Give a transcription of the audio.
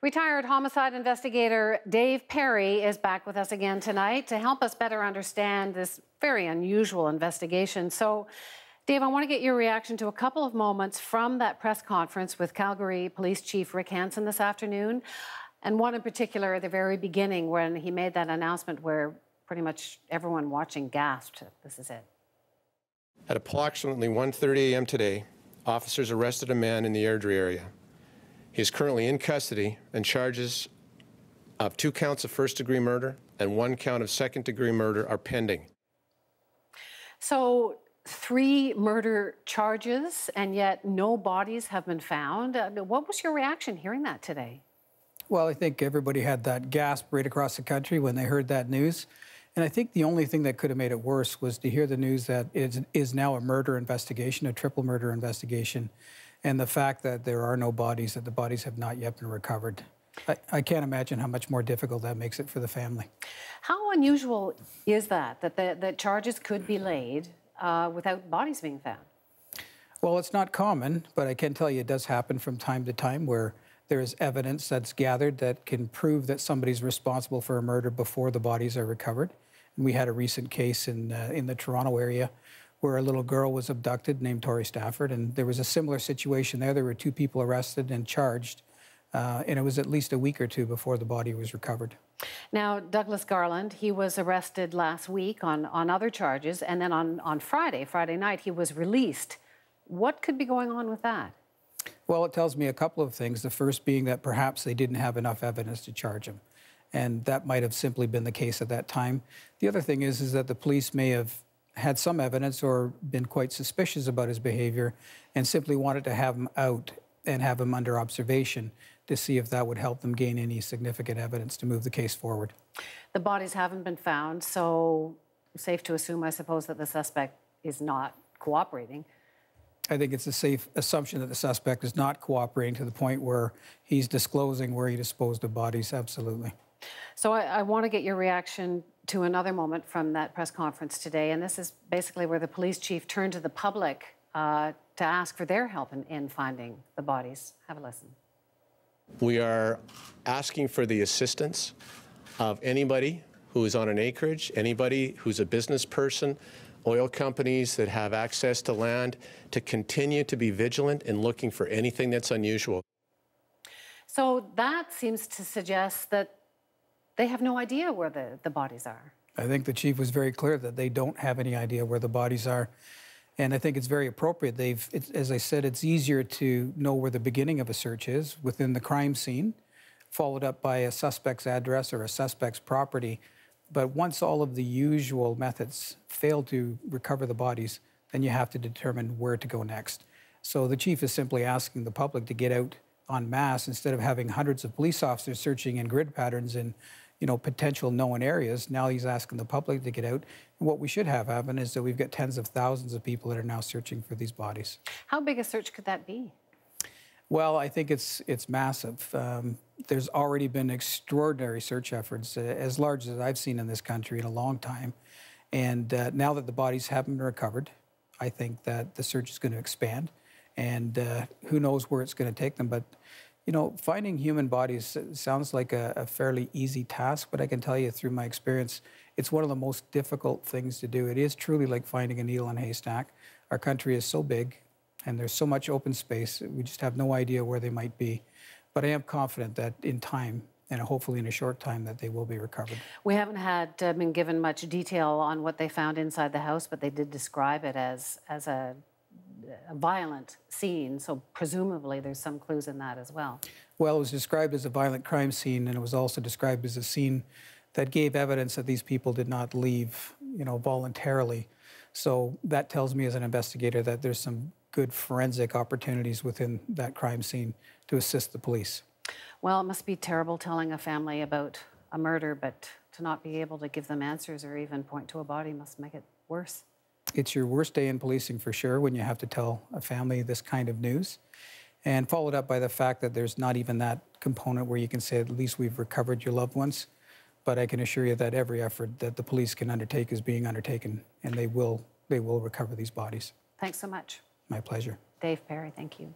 Retired homicide investigator Dave Perry is back with us again tonight to help us better understand this very unusual investigation. So, Dave, I want to get your reaction to a couple of moments from that press conference with Calgary Police Chief Rick Hansen this afternoon, and one in particular at the very beginning when he made that announcement where pretty much everyone watching gasped. This is it. At approximately 1:30 a.m. today, officers arrested a man in the Airdrie area. He is currently in custody, and charges of 2 counts of first-degree murder and 1 count of second-degree murder are pending. So 3 murder charges, and yet no bodies have been found. What was your reaction hearing that today? Well, I think everybody had that gasp right across the country when they heard that news. And I think the only thing that could have made it worse was to hear the news that it is now a murder investigation, a triple murder investigation, and the fact that there are no bodies, that the bodies have not yet been recovered. I can't imagine how much more difficult that makes it for the family. How unusual is that charges could be laid without bodies being found? Well, it's not common, but I can tell you it does happen from time to time where there is evidence that's gathered that can prove that somebody's responsible for a murder before the bodies are recovered. And we had a recent case in the Toronto area where a little girl was abducted named Tori Stafford, and there was a similar situation there. There were 2 people arrested and charged, and it was at least a week or 2 before the body was recovered. Now, Douglas Garland, he was arrested last week on other charges, and then on Friday night, he was released. What could be going on with that? Well, it tells me a couple of things. The first being that perhaps they didn't have enough evidence to charge him, and that might have simply been the case at that time. The other thing is that the police may have had some evidence or been quite suspicious about his behavior and simply wanted to have him out and have him under observation to see if that would help them gain any significant evidence to move the case forward. The bodies haven't been found, so safe to assume, I suppose, that the suspect is not cooperating. I think it's a safe assumption that the suspect is not cooperating to the point where he's disclosing where he disposed of bodies, absolutely. So I want to get your reaction to another moment from that press conference today, and this is basically where the police chief turned to the public to ask for their help in finding the bodies. Have a listen. We are asking for the assistance of anybody who is on an acreage, anybody who's a business person, oil companies that have access to land, to continue to be vigilant in looking for anything that's unusual. So that seems to suggest that they have no idea where the bodies are. I think the chief was very clear that they don't have any idea where the bodies are. And I think it's very appropriate. As I said, it's easier to know where the beginning of a search is within the crime scene, followed up by a suspect's address or a suspect's property. But once all of the usual methods fail to recover the bodies, then you have to determine where to go next. So the chief is simply asking the public to get out en masse instead of having hundreds of police officers searching in grid patterns in potential known areas. Now he's asking the public to get out. And what we should have happen is that we've got tens of thousands of people that are now searching for these bodies. How big a search could that be? Well, I think it's massive. There's already been extraordinary search efforts, as large as I've seen in this country in a long time. And now that the bodies haven't been recovered, I think that the search is going to expand. And who knows where it's going to take them. But, finding human bodies sounds like a fairly easy task. But I can tell you through my experience, it's one of the most difficult things to do. It is truly like finding a needle in a haystack. Our country is so big, and there's so much open space, we just have no idea where they might be. But I am confident that in time, and hopefully in a short time, that they will be recovered. We haven't been given much detail on what they found inside the house, but they did describe it as a violent scene, so presumably there's some clues in that as well. Well, it was described as a violent crime scene, and it was also described as a scene that gave evidence that these people did not leave, voluntarily. So that tells me as an investigator that there's some good forensic opportunities within that crime scene to assist the police. Well, it must be terrible telling a family about a murder, but to not be able to give them answers or even point to a body must make it worse. It's your worst day in policing for sure when you have to tell a family this kind of news, and followed up by the fact that there's not even that component where you can say at least we've recovered your loved ones. But I can assure you that every effort that the police can undertake is being undertaken, and they will recover these bodies. Thanks so much. My pleasure. Dave Perry, thank you.